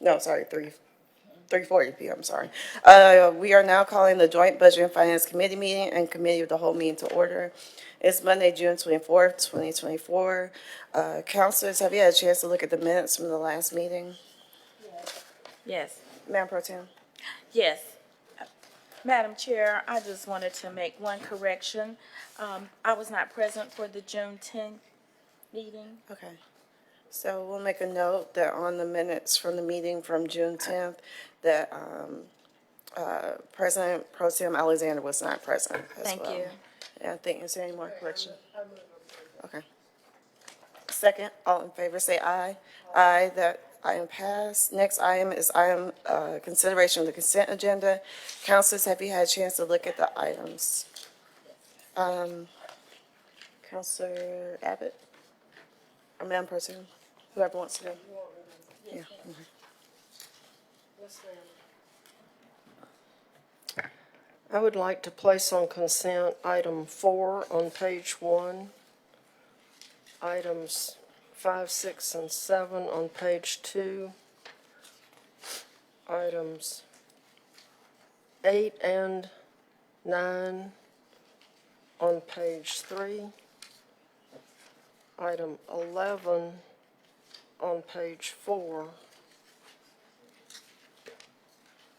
no, sorry, 3:40 p.m., sorry. We are now calling the Joint Budget and Finance Committee meeting and Committee of the Whole meeting to order. It's Monday, June 24th, 2024. Councilors, have you had a chance to look at the minutes from the last meeting? Yes, Madam Pro Tem? yes. Madam Chair, I just wanted to make one correction. I was not present for the June 10th meeting. Okay. So we'll make a note that on the minutes from the meeting from June 10th, that President Pro Tem Alexander was not present as well. Thank you. And I think, is there any more correction? Okay. Second, all in favor, say aye. Aye, that item passed. Next item is consideration of the consent agenda. Councilors, have you had a chance to look at the items? Councilor Abbott? Or Madam Pro Tem? Whoever wants to go. Yeah. I would like to place on consent item 4 on page 1, items 5, 6, and 7 on page 2, items 8 and 9 on page 3, item 11 on page 4,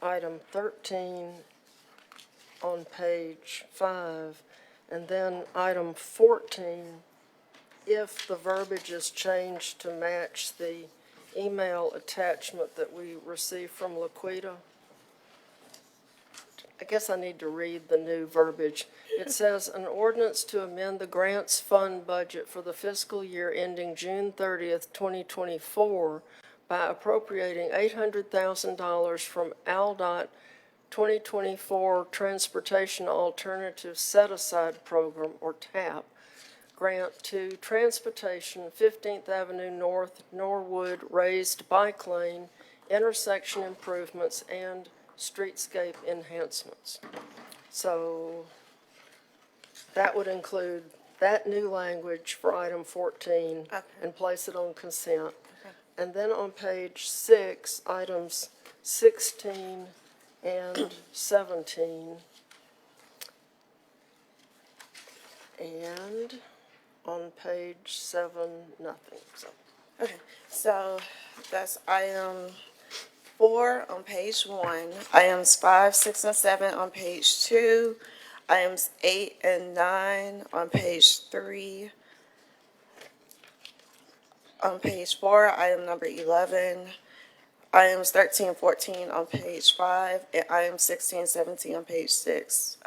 item 13 on page 5, and then item 14, if the verbiage is changed to match the email attachment that we received from Laquita. I guess I need to read the new verbiage. It says, an ordinance to amend the grants fund budget for the fiscal year ending June 30th, 2024 by appropriating $800,000 from ALDOT 2024 Transportation Alternative Set-Aside Program, or TAP, grant to Transportation 15th Avenue North, Norwood Raised Bike Lane, intersection improvements, and streetscape enhancements. So that would include that new language for item 14 Okay. and place it on consent. Okay. And then on page 6, items 16 and 17. And on page 7, nothing. So Okay, so that's item 4 on page 1, items 5, 6, and 7 on page 2, items 8 and 9 on page 3. On page 4, item number 11, items 13 and 14 on page 5, and items 16 and 17 on page 6.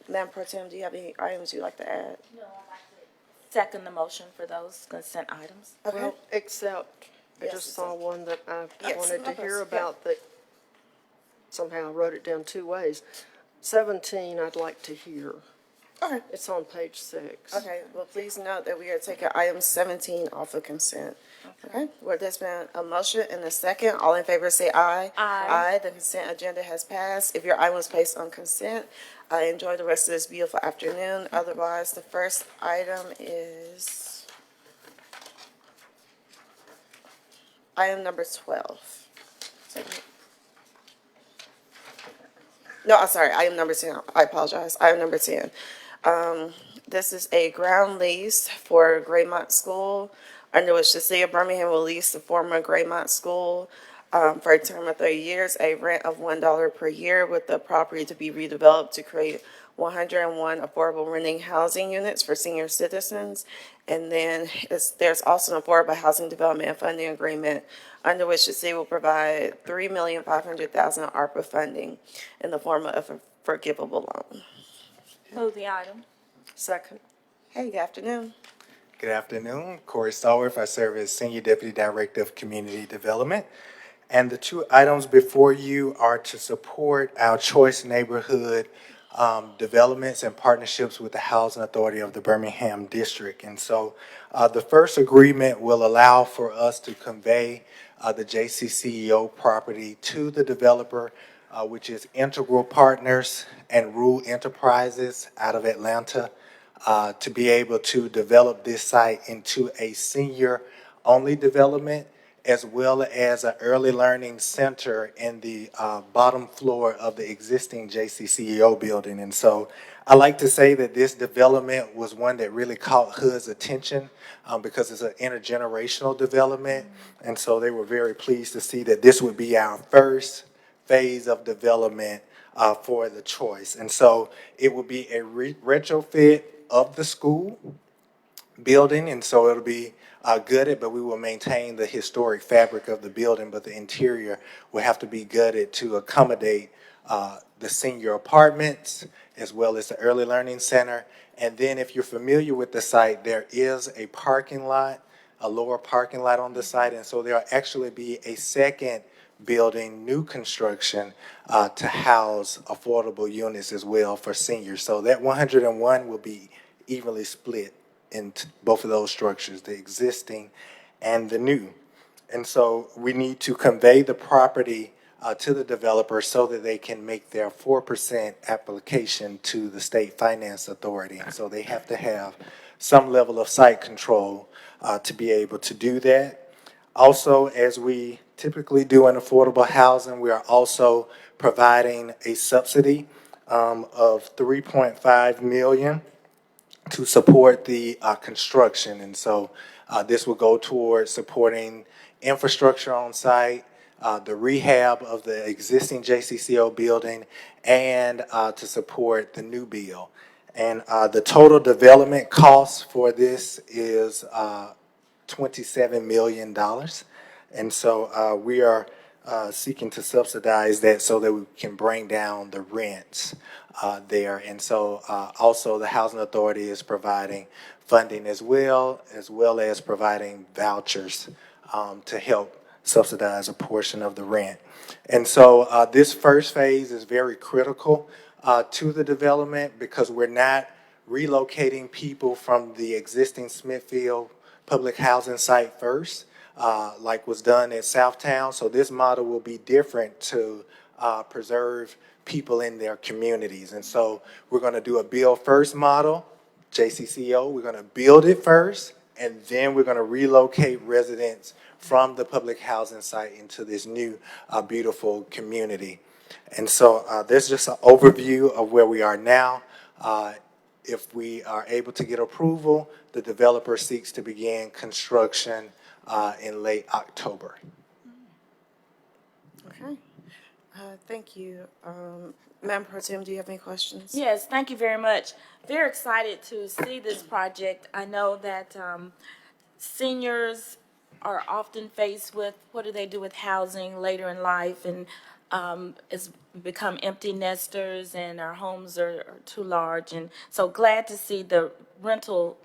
Madam Pro Tem, do you have any items you'd like to add? No, I'd like to second the motion for those consent items. Okay. well, except I Yes, just it's saw one that I Yes, wanted to no, hear yeah. about that somehow I wrote it down 2 ways. 17 I'd like to hear. Okay. It's on page 6. Okay, well, please note that we are taking item 17 off of consent. Okay, well, there's been a motion and a second. All in favor say aye. Aye. Aye, the consent agenda has passed. If your item was placed on consent, enjoy the rest of this beautiful afternoon. Otherwise, the first item is item number 12. No, I'm sorry, item number 10. I apologize. Item number 10. This is a ground lease for Graymont School, under which the city of Birmingham will lease the former Graymont School for a term of 30 years, a rent of $1 per year, with the property to be redeveloped to create 101 affordable renting housing units for senior citizens. And then there's also an affordable housing development and funding agreement under which the city will provide $3,500,000 ARPA funding in the form of a forgivable loan. Move the item. Second. Hey, good afternoon. Good afternoon. Corey Stallworth. I serve as Senior Deputy Director of Community Development. And the 2 items before you are to support our choice neighborhood developments and partnerships with the Housing Authority of the Birmingham District. And so the first agreement will allow for us to convey the JCCEO property to the developer, which is Integral Partners and Rule Enterprises out of Atlanta, to be able to develop this site into a senior-only development as well as an early learning center in the bottom floor of the existing JCCEO building. And so I like to say that this development was one that really caught HUD's attention because it's an intergenerational development. And so they were very pleased to see that this would be our first phase of development for the choice. And so it will be a retrofit of the school building, and so it'll be gutted, but we will maintain the historic fabric of the building, but the interior will have to be gutted to accommodate the senior apartments as well as the early learning center. And then if you're familiar with the site, there is a parking lot, a lower parking lot on the site, and so there'll actually be a second building, new construction, to house affordable units as well for seniors. So that 101 will be evenly split into both of those structures, the existing and the new. And so we need to convey the property to the developer so that they can make their 4% application to the State Finance Authority. And so they have to have some level of site control to be able to do that. Also, as we typically do in affordable housing, we are also providing a subsidy of $3.5 million to support the construction. And so this will go towards supporting infrastructure on site, the rehab of the existing JCCO building, and to support the new build. And the total development cost for this is $27 million. And so we are seeking to subsidize that so that we can bring down the rents there. And so also the Housing Authority is providing funding as well as providing vouchers to help subsidize a portion of the rent. And so this first phase is very critical to the development because we're not relocating people from the existing Smithfield public housing site first, like was done at Southtown. So this model will be different to preserve people in their communities. And so we're going to do a build first model, JCCO. We're going to build it first, and then we're going to relocate residents from the public housing site into this new beautiful community. And so there's just an overview of where we are now. If we are able to get approval, the developer seeks to begin construction in late October. Okay. Thank you. Madam Pro Tem, do you have any questions? Yes, thank you very much. Very excited to see this project. I know that seniors are often faced with what do they do with housing later in life, and it's become empty nesters and our homes are too large. And so glad to see the rental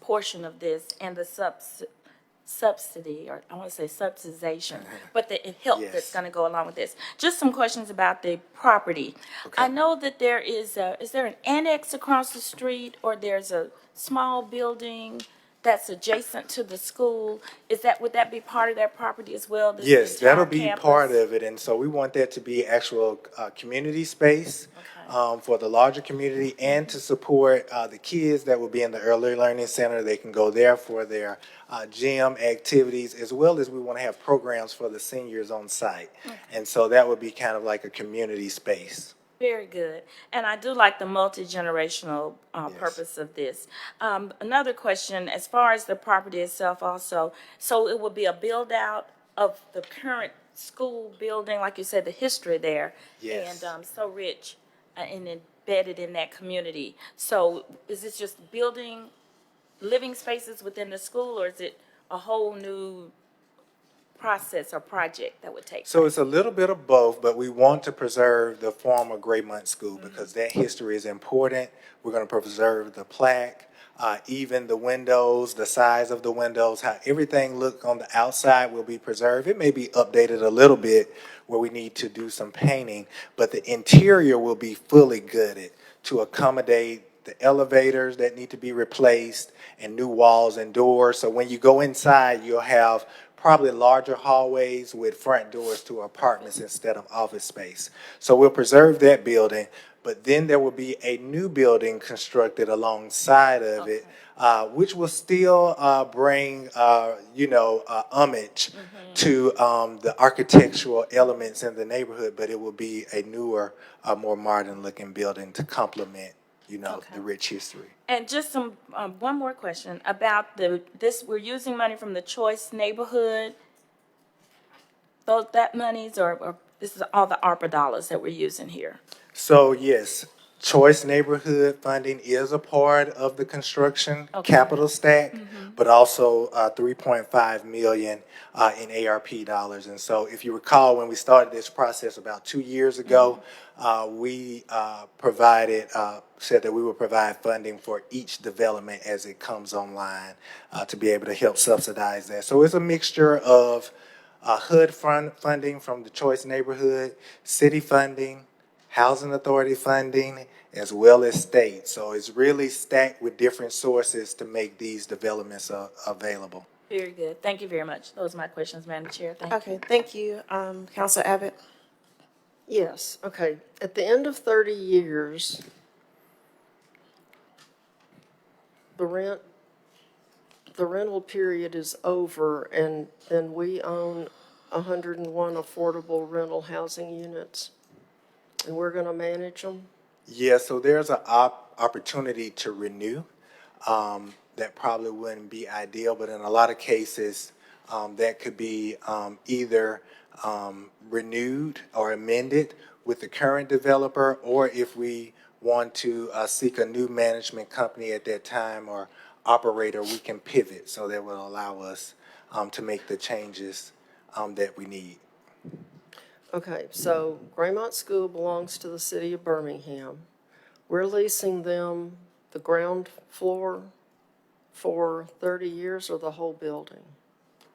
portion of this and the subsidy, or I want to say subsidization, but the help Yes. that's going to go along with this. Just some questions about the property. I know that there is there an annex across the street, or there's a small building that's adjacent to the school? Would that be part of that property as well? this Yes, entire that'll be campus? part of it, and so we want that to be actual community space for the larger community and to support the kids that will be in the early learning center. They can go there for their gym activities, as well as we want to have programs for the seniors on site. And so that would be kind of like a community space. Very good. And I do like the multi-generational purpose of this. Another question, as far as the property itself also, so it will be a build-out of the current school building, like you said, the history there. Yes. And so rich and embedded in that community. So is this just building living spaces within the school, or is it a whole new process or project that would take? So it's a little bit of both, but we want to preserve the former Greymont School because that history is important. We're going to preserve the plaque, even the windows, the size of the windows, how everything looked on the outside will be preserved. It may be updated a little bit where we need to do some painting, but the interior will be fully gutted to accommodate the elevators that need to be replaced and new walls and doors. So when you go inside, you'll have probably larger hallways with front doors to apartments instead of office space. So we'll preserve that building, but then there will be a new building constructed alongside of it, which will still bring, homage to the architectural elements in the neighborhood, but it will be a newer, more modern-looking building to complement, Okay. the rich history. And just one more question about we're using money from the Choice Neighborhood. That monies, or this is all the ARPA dollars that we're using here? So yes, choice neighborhood funding is a part of the construction capital stack, but also 3.5 million in ARP dollars. And so if you recall, when we started this process about 2 years ago, we said that we would provide funding for each development as it comes online to be able to help subsidize that. So it's a mixture of HUD funding from the choice neighborhood, city funding, housing authority funding, as well as state. So it's really stacked with different sources to make these developments available. Very good. Thank you very much. Those are my questions, Madam Chair. Thank you. Okay, thank you. Counselor Abbott? Yes, okay. At the end of 30 years, the rental period is over, and then we own 101 affordable rental housing units, and we're going to manage them? Yeah, so there's an opportunity to renew. That probably wouldn't be ideal, but in a lot of cases, that could be either renewed or amended with the current developer, or if we want to seek a new management company at that time or operator, we can pivot. So that will allow us to make the changes that we need. Okay, so Graymont School belongs to the city of Birmingham. We're leasing them the ground floor for 30 years or the whole building?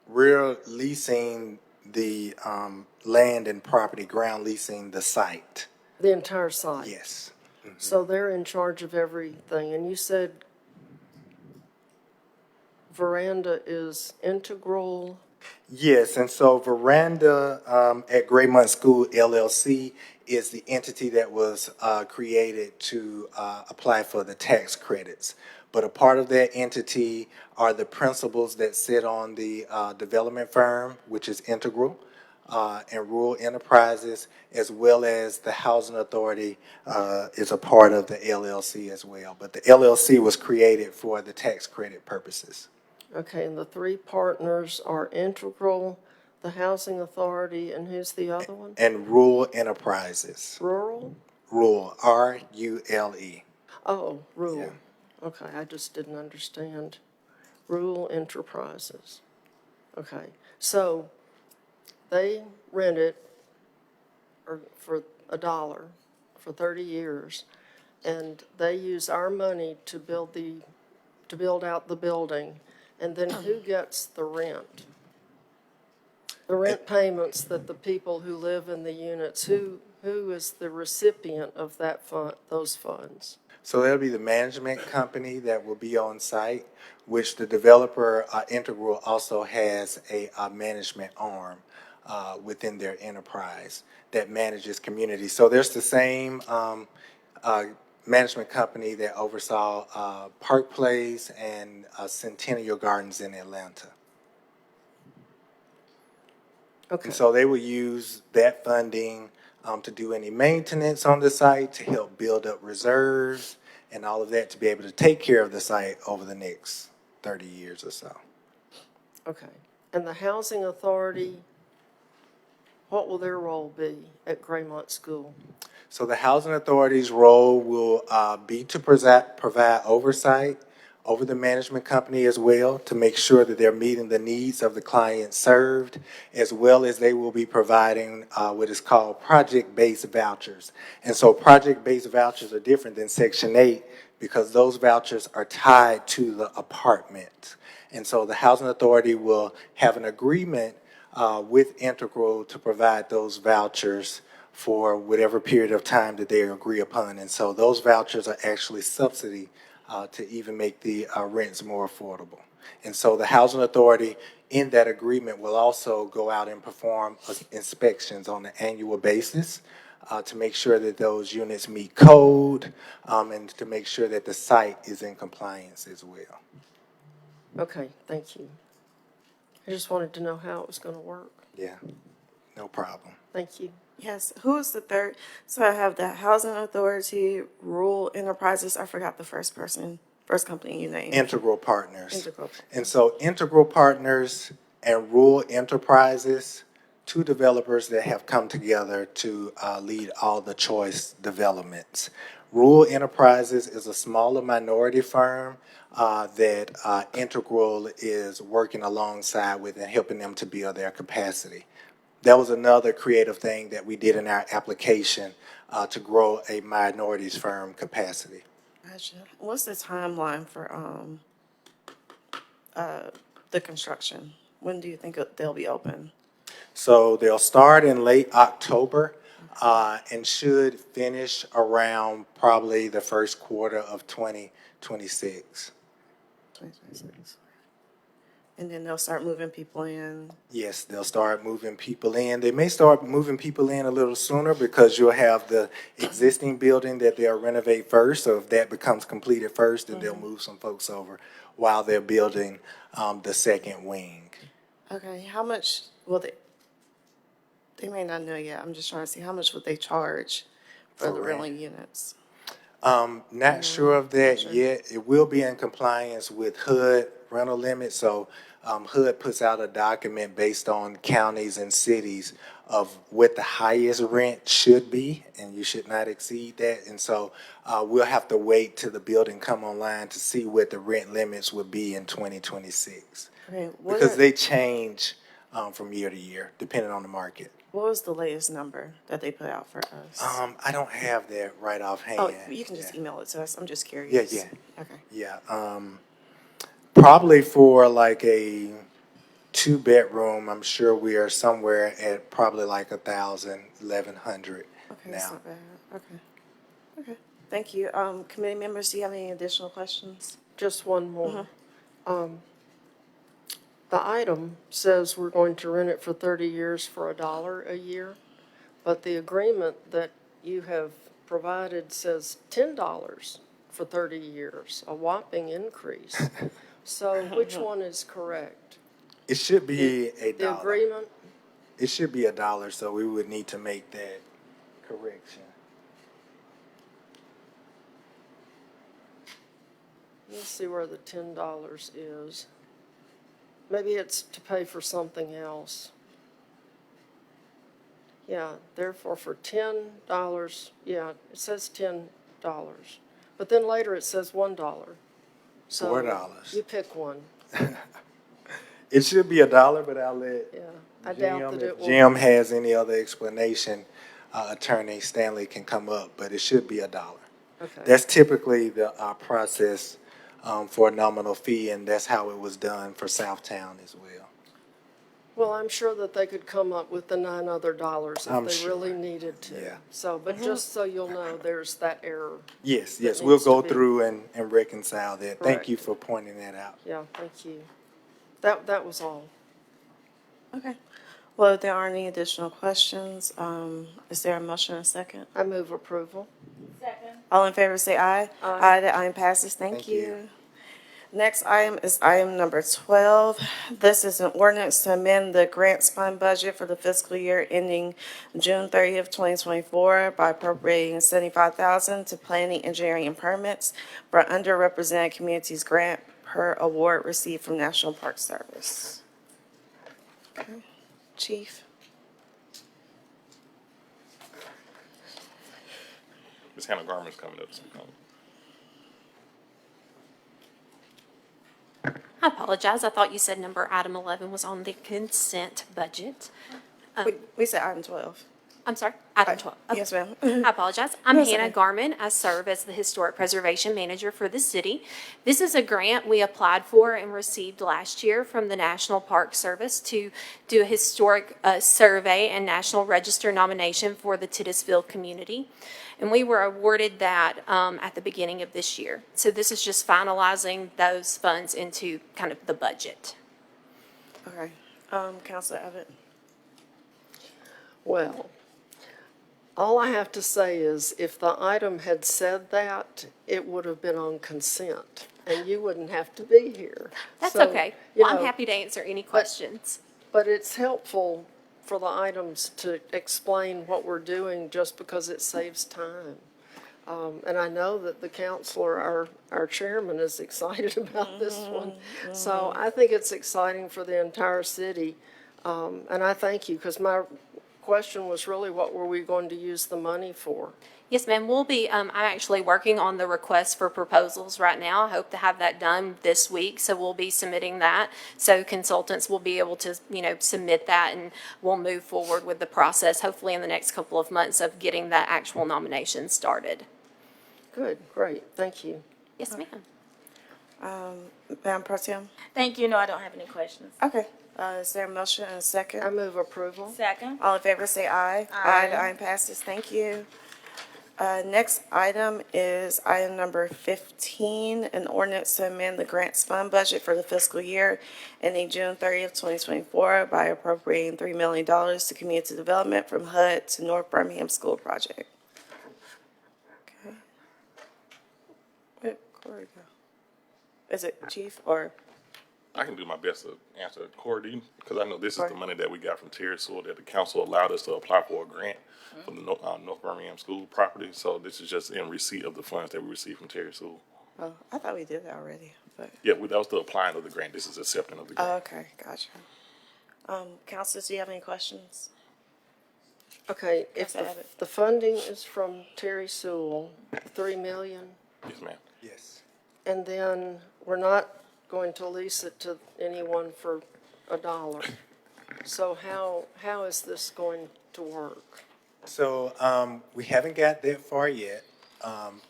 We're leasing the land and property, ground leasing the site. The entire site? Yes. So they're in charge of everything, and you said Veranda is integral? Yes, and so Veranda at Graymont School LLC is the entity that was created to apply for the tax credits. But a part of that entity are the principals that sit on the development firm, which is Integral, and Rural Enterprises, as well as the Housing Authority is a part of the LLC as well. But the LLC was created for the tax credit purposes. Okay, and the three partners are Integral, the Housing Authority, and who's the other one? And Rural Enterprises. Rural? Rural, R-U-L-E. Oh, Rural. Yeah. Okay, I just didn't understand. Rural Enterprises. Okay, so they rent it for $1 for 30 years, and they use our money to build out the building. And then who gets the rent? The rent payments that the people who live in the units, who is the recipient of those funds? So that'll be the management company that will be on site, which the developer, Integral, also has a management arm within their enterprise that manages communities. So there's the same management company that oversaw Park Place and Centennial Gardens in Atlanta. Okay, And so they will use that funding to do any maintenance on the site, to help build up reserves and all of that, to be able to take care of the site over the next 30 years or so. okay. And the Housing Authority, what will their role be at Graymont School? So the Housing Authority's role will be to provide oversight over the management company as well, to make sure that they're meeting the needs of the clients served, as well as they will be providing what is called project-based vouchers. And so project-based vouchers are different than Section 8 because those vouchers are tied to the apartment. And so the Housing Authority will have an agreement with Integral to provide those vouchers for whatever period of time that they agree upon. And so those vouchers are actually subsidy to even make the rents more affordable. And so the Housing Authority in that agreement, we'll also go out and perform inspections on an annual basis to make sure that those units meet code and to make sure that the site is in compliance as well. Okay, thank you. I just wanted to know how it was going to work. Yeah, no problem. Thank you. Yes, who is the third? So I have the Housing Authority, Rural Enterprises, I forgot the first company you named. Integral Partners. Integral. And so Integral Partners and Rural Enterprises, two developers that have come together to lead all the choice developments. Rural Enterprises is a smaller minority firm that Integral is working alongside with and helping them to build their capacity. That was another creative thing that we did in our application to grow a minorities firm capacity. Gotcha. What's the timeline for the construction? When do you think they'll be open? So they'll start in late October and should finish around probably the first quarter of 2026. 2026. And then they'll start moving people in. Yes, they'll start moving people in. They may start moving people in a little sooner because you'll have the existing building that they'll renovate first. So if that becomes completed first, then they'll move some folks over while they're building the second wing. Okay, how much will they may not know yet. I'm just trying to see how much would they charge for the For rent. rental units? Not sure of that yet. It will be in compliance with HUD rental limits. So HUD puts out a document based on counties and cities of what the highest rent should be, and you should not exceed that. And so we'll have to wait till the building come online to see what the rent limits would be in 2026. Okay, Because they change from year to year, depending on the market. what was the latest number that they put out for us? I don't have that right offhand. Oh, you can just Yeah. email it to us. I'm just curious. Yeah. Okay. Yeah, probably for like a 2-bedroom, I'm sure we are somewhere at probably like 1,000, 1,100 Okay, that's now. not bad. Okay. Okay. Thank you. Committee members, do you have any additional questions? Just one more. The item says we're going to rent it for 30 years for $1 a year, but the agreement that you have provided says $10 for 30 years, a whopping increase. So which one is correct? It should be a The dollar. agreement? It should be $1, so we would need to make that correction. Let's see where the $10 is. Maybe it's to pay for something else. Yeah, therefore for $10, yeah, it says $10. But then later it says $1. So $4. you pick one, It should be $1, but I'll let yeah. I doubt Jim, that it if will. Jim has any other explanation, Attorney Stanley can come up, but it should be $1. Okay. That's typically the process for a nominal fee, and that's how it was done for Southtown as well. Well, I'm sure that they could come up with the $9 other I'm if they sure. really needed to. Yeah. So, but just so you'll know, there's that error. Yes, That yes, we'll needs to go be- through and reconcile that. Thank Correct. you for pointing that out. Yeah, thank you. That was all. Okay. Well, if there aren't any additional questions, is there a motion and a second? I move approval. All in favor, say aye. Aye. That item passes. Thank Thank you. you. Next item is item number 12. This is an ordinance to amend the grants fund budget for the fiscal year ending June 30th, 2024 by appropriating $75,000 to planning, engineering, and permits for underrepresented communities grant per award received from National Park Service. Okay. Chief? Ms. Hannah Garman's coming up to speak on it. I apologize. I thought you said item 11 was on the consent budget. We said item 12. I'm sorry, item 12. Okay. Yes, ma'am. I apologize. I'm No, it's Hannah okay. Garman. I serve as the Historic Preservation Manager for the city. This is a grant we applied for and received last year from the National Park Service to do a historic survey and National Register nomination for the Titusville community. And we were awarded that at the beginning of this year. So this is just finalizing those funds into kind of the budget. Okay. Counselor Abbott? Well, all I have to say is if the item had said that, it would have been on consent and you wouldn't have to be here. That's So, okay. you Well, I'm know, happy to answer any questions. But it's helpful for the items to explain what we're doing just because it saves time. And I know that the counselor, our chairman, is excited about this one. So I think it's exciting for the entire city. And I thank you, because my question was really, what were we going to use the money for? Yes, ma'am. We'll be, I'm actually working on the request for proposals right now. I hope to have that done this week, so we'll be submitting that. So consultants will be able to, submit that, and we'll move forward with the process, hopefully in the next couple of months of getting that actual nomination started. Good, great, thank you. Yes, ma'am. Madam Pro Tem? Thank you. No, I don't have any questions. Okay. Is there a motion and a second? I move approval. Second. All in favor, say aye. Aye. The item passes. Thank you. Next item is item number 15, an ordinance to amend the grants fund budget for the fiscal year ending June 30th, 2024 by appropriating $3 million to community development from HUD to North Birmingham School Project. Okay. Where'd Corey go? Is it Chief or? I can do my best to answer Cordy, because I know this is the money that we got from Terry Sewell that the council allowed us to apply for a grant for the North Birmingham School property. So this is just in receipt of the funds that we received from Terry Sewell. Oh, I thought we did that already, but, Yeah, that was the applying of the grant. This is accepting of the grant. okay, gotcha. Councilors, do you have any questions? Okay, if Yes, I have it. the funding is from Terry Sewell, 3 million, Yes, ma'am. Yes. and then we're not going to lease it to anyone for $1. So how is this going to work? So we haven't got that far yet.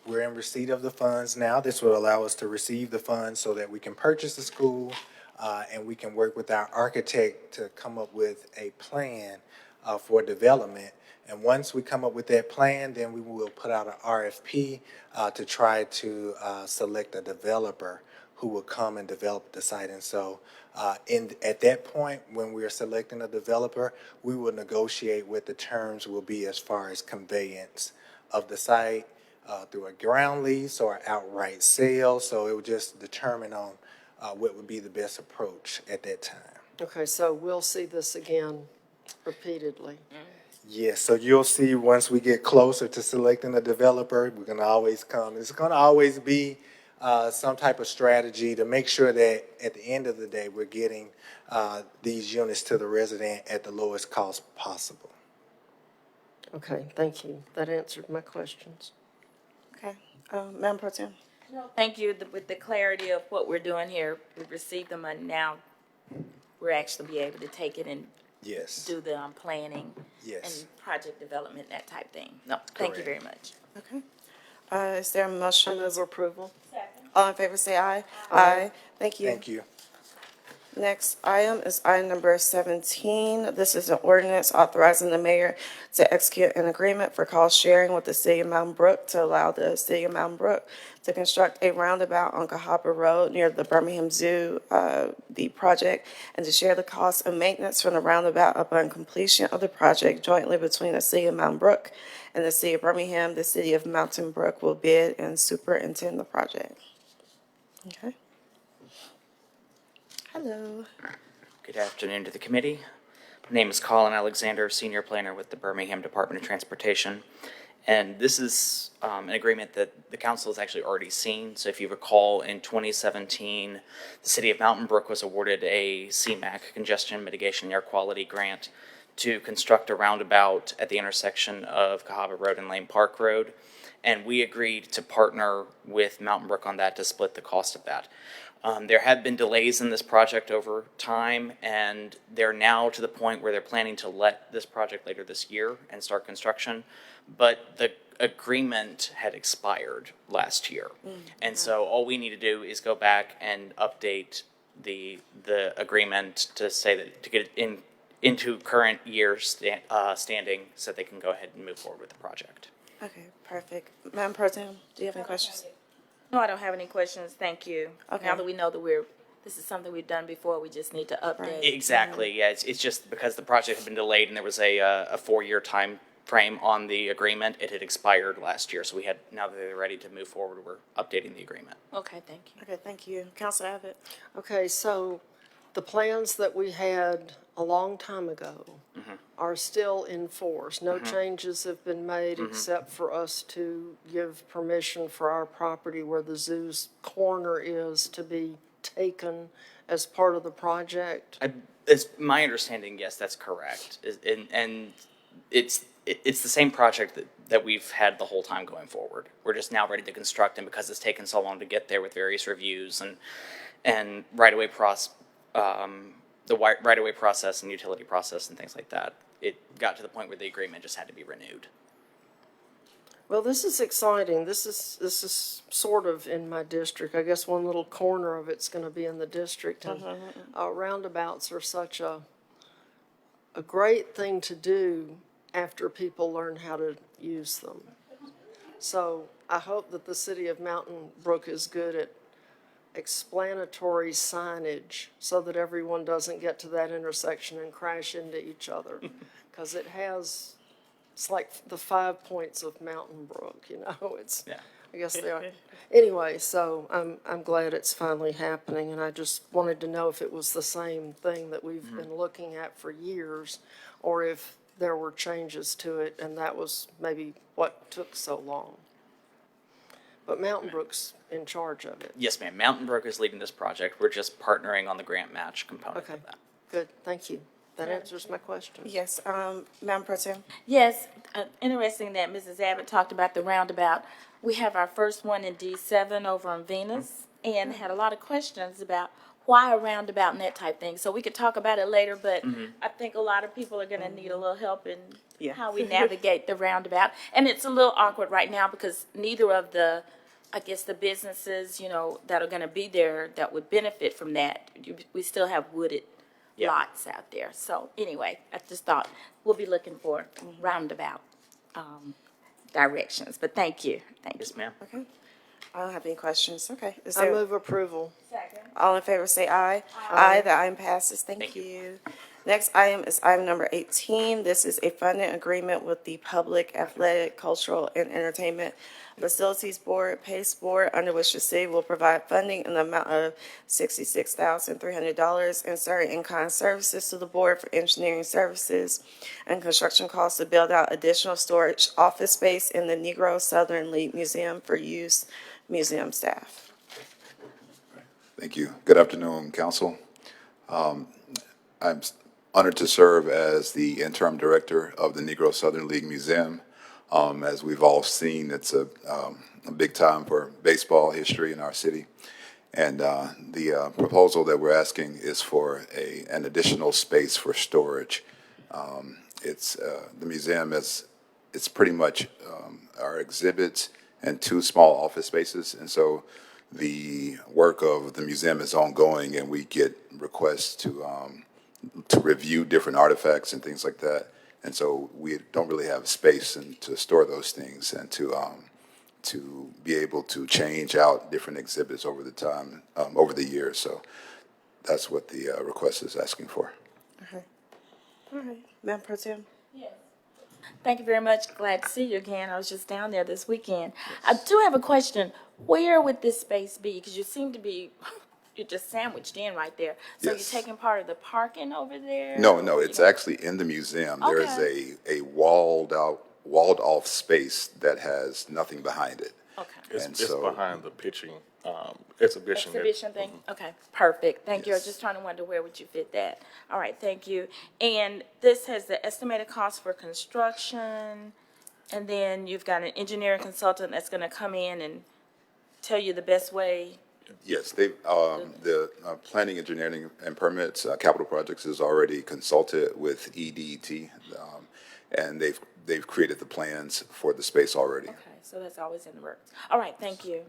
We're in receipt of the funds now. This will allow us to receive the funds so that we can purchase the school, and we can work with our architect to come up with a plan for development. And once we come up with that plan, then we will put out an RFP to try to select a developer who will come and develop the site. And so at that point, when we are selecting a developer, we will negotiate what the terms will be as far as conveyance of the site through a ground lease or outright sale. So it will just determine on what would be the best approach at that time. Okay, so we'll see this again repeatedly. Yes, so you'll see once we get closer to selecting a developer, we're gonna always come. It's gonna always be some type of strategy to make sure that at the end of the day, we're getting these units to the resident at the lowest cost possible. Okay, thank you. That answered my questions. Okay. Madam Pro Tem? Thank you. With the clarity of what we're doing here, we've received the money now. We're actually be able to take it and Yes. do the planning Yes. and project development, that type thing. No, thank you very much. Okay. Is there a I motion? move approval. All in favor, say aye. Aye. Thank you. Thank you. Next item is item number 17. This is an ordinance authorizing the mayor to execute an agreement for cost sharing with the city of Mountain Brook to allow the city of Mountain Brook to construct a roundabout on Cahaba Road near the Birmingham Zoo, the project, and to share the cost of maintenance from the roundabout upon completion of the project jointly between the city of Mountain Brook and the city of Birmingham. The city of Mountain Brook will bid and superintend the project. Okay. Hello. Good afternoon to the committee. My name is Colin Alexander, Senior Planner with the Birmingham Department of Transportation. And this is an agreement that the council has actually already seen. So if you recall, in 2017, the city of Mountain Brook was awarded a CMAQ, Congestion Mitigation Air Quality Grant, to construct a roundabout at the intersection of Cahaba Road and Lane Park Road. And we agreed to partner with Mountain Brook on that to split the cost of that. There have been delays in this project over time, and they're now to the point where they're planning to let this project later this year and start construction. But the agreement had expired last year. And so all we need to do is go back and update the agreement to say that, to get it into current year standing so they can go ahead and move forward with the project. Okay, perfect. Madam Pro Tem, do you have any questions? No, I don't have any questions. Thank you. Okay. Now that we know that we're this is something we've done before, we just need to update. Exactly, yeah, it's just because the project had been delayed and there was a 4-year time frame on the agreement. It had expired last year, so now that they're ready to move forward, we're updating the agreement. Okay, thank you. Okay, thank you. Counselor Abbott? Okay, so the plans that we had a long time ago are still in force. No changes have been made except for us to give permission for our property where the zoo's corner is to be taken as part of the project. It's my understanding, yes, that's correct. And it's the same project that we've had the whole time going forward. We're just now ready to construct, and because it's taken so long to get there with various reviews and right-of-way process and utility process and things like that, it got to the point where the agreement just had to be renewed. Well, this is exciting. This is sort of in my district. I guess one little corner of it's going to be in the district. And roundabouts are such a great thing to do after people learn how to use them. So I hope that the city of Mountain Brook is good at explanatory signage so that everyone doesn't get to that intersection and crash into each other. Because it's like the 5 points of Mountain Brook, Yeah. I guess they are. Anyway, so I'm glad it's finally happening, and I just wanted to know if it was the same thing that we've been looking at for years, or if there were changes to it, and that was maybe what took so long. But Mountain Brook's in charge of it. Yes, ma'am. Mountain Brook is leading this project. We're just partnering on the grant match component Okay, of that. good, thank you. That answers my question. Yes, Madam Pro Tem? Yes, interesting that Mrs. Abbott talked about the roundabout. We have our first one in D7 over on Venus, and had a lot of questions about why a roundabout and that type thing. So we could talk about it later, but I think a lot of people are going to need a little help in how we navigate the roundabout. And it's a little awkward right now because neither of the businesses, that are going to be there that would benefit from that, we still have wooded lots out there. So anyway, I just thought we'll be looking for roundabout directions. But thank you. Yes, ma'am. Okay. I don't have any questions. Okay. Is I there, move approval. all in favor say aye. Aye. The item passes. Thank Thank you. you. Next item is item number 18. This is a funding agreement with the Public Athletic, Cultural, and Entertainment Facilities Board, PACE Board, under which the city will provide funding in the amount of $66,300 and certain in-kind services to the board for engineering services and construction costs to build out additional storage office space in the Negro Southern League Museum for use museum staff. Thank you. Good afternoon, council. I'm honored to serve as the interim director of the Negro Southern League Museum. As we've all seen, it's a big time for baseball history in our city. And the proposal that we're asking is for an additional space for storage. The museum it's pretty much our exhibits and 2 small office spaces. And so the work of the museum is ongoing, and we get requests to review different artifacts and things like that. And so we don't really have space to store those things and to be able to change out different exhibits over the years. So that's what the request is asking for. Okay. All right. Madam Pro Tem? Thank you very much. Glad to see you again. I was just down there this weekend. I do have a question. Where would this space be? Because you seem to be, you're just sandwiched in right there. So Yes. you're taking part of the parking over there? No, it's actually in the museum. There is a walled off space that has nothing behind it. Okay. It's And so- behind the pitching exhibition. Exhibition thing? Okay, perfect. Thank you. I was just trying to wonder where would you fit that. All right, thank you. And this has the estimated cost for construction, and then you've got an engineering consultant that's going to come in and tell you the best way. Yes, the planning, engineering, and permits, capital projects is already consulted with EDT, and they've created the plans for the space already. Okay, so that's always in the works. All right, thank you.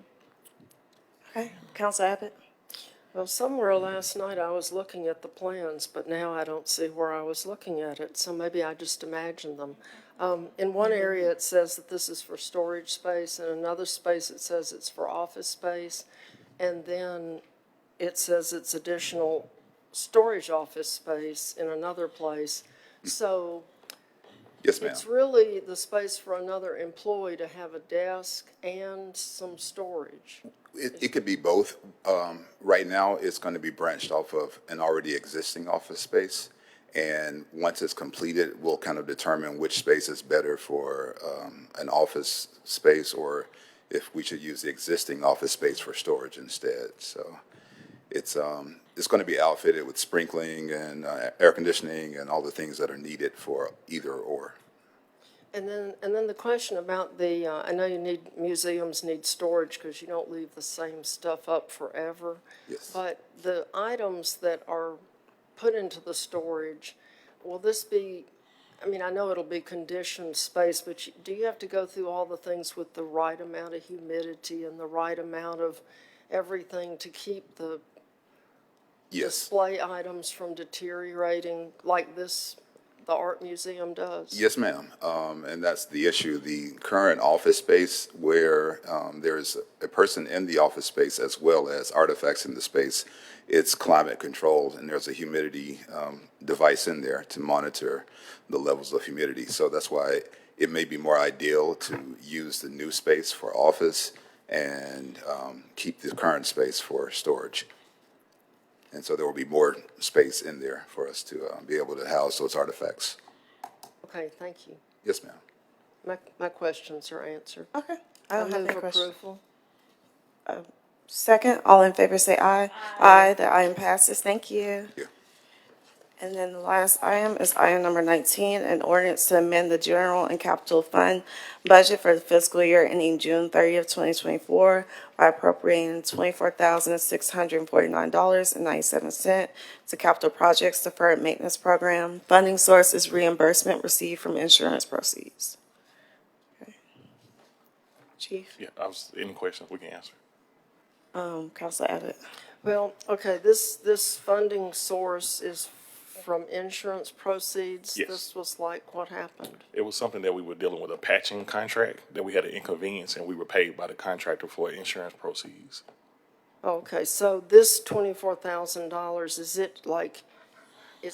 Okay. Counsel Abbott? Well, somewhere last night I was looking at the plans, but now I don't see where I was looking at it, so maybe I just imagined them. In one area, it says that this is for storage space, and another space, it says it's for office space, and then it says it's additional storage office space in another place. So Yes, ma'am. it's really the space for another employee to have a desk and some storage. It could be both. Right now, it's going to be branched off of an already existing office space. And once it's completed, we'll kind of determine which space is better for an office space, or if we should use the existing office space for storage instead. So it's going to be outfitted with sprinkling and air conditioning and all the things that are needed for either or. And then the question about the, I know museums need storage because you don't leave the same stuff up forever. Yes. But the items that are put into the storage, will this be, I mean, I know it'll be conditioned space, but do you have to go through all the things with the right amount of humidity and the right amount of everything to keep the Yes. display items from deteriorating like the art museum does? Yes, ma'am. And that's the issue. The current office space where there's a person in the office space as well as artifacts in the space, it's climate controlled, and there's a humidity device in there to monitor the levels of humidity. So that's why it may be more ideal to use the new space for office and keep the current space for storage. And so there will be more space in there for us to be able to house those artifacts. Okay, thank you. Yes, ma'am. My questions are answered. Okay. I don't have move any questions. approval. Second, all in favor say aye. Aye. The item passes. Thank you. Yeah. And then the last item is item number 19, an ordinance to amend the general and capital fund budget for the fiscal year ending June 30th, 2024 by appropriating $24,649.97 to capital projects deferred maintenance program. Funding source is reimbursement received from insurance proceeds. Okay. Chief, Yeah, any questions we can answer? Councilor Abbott. Well, okay, this funding source is from insurance proceeds? Yes. This was like what happened? It was something that we were dealing with, a patching contract, that we had an inconvenience, and we were paid by the contractor for insurance proceeds. Okay, so this $24,000, is it like, I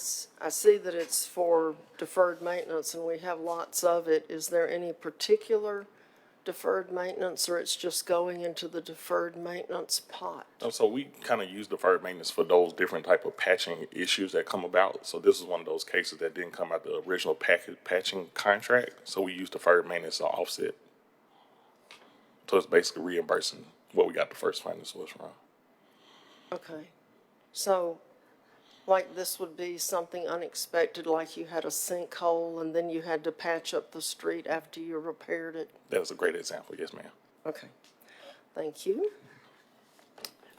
see that it's for deferred maintenance and we have lots of it. Is there any particular deferred maintenance, or it's just going into the deferred maintenance pot? So we kind of use deferred maintenance for those different type of patching issues that come about. So this is one of those cases that didn't come out the original patching contract. So we use deferred maintenance to offset. So it's basically reimbursing what we got the first funding source from. Okay, so like this would be something unexpected, like you had a sinkhole and then you had to patch up the street after you repaired it? That is a great example, yes, ma'am. Okay, thank you.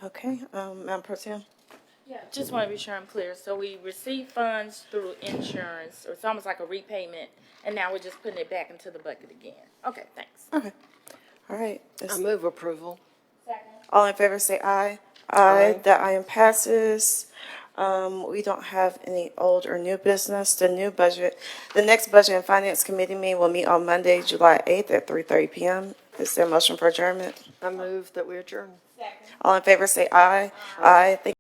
Okay, Madam Pro Tem? Yeah, just want to be sure I'm clear. So we receive funds through insurance, or it's almost like a repayment, and now we're just putting it back into the bucket again. Okay, thanks. Okay. All right. I move approval. All in favor say aye. Aye. That item passes. We don't have any old or new business. The next Budget and Finance Committee meeting will meet on Monday, July 8th at 3:30 p.m. Is there a motion for adjournment? I move that we adjourn. All in favor say aye. Aye. Thank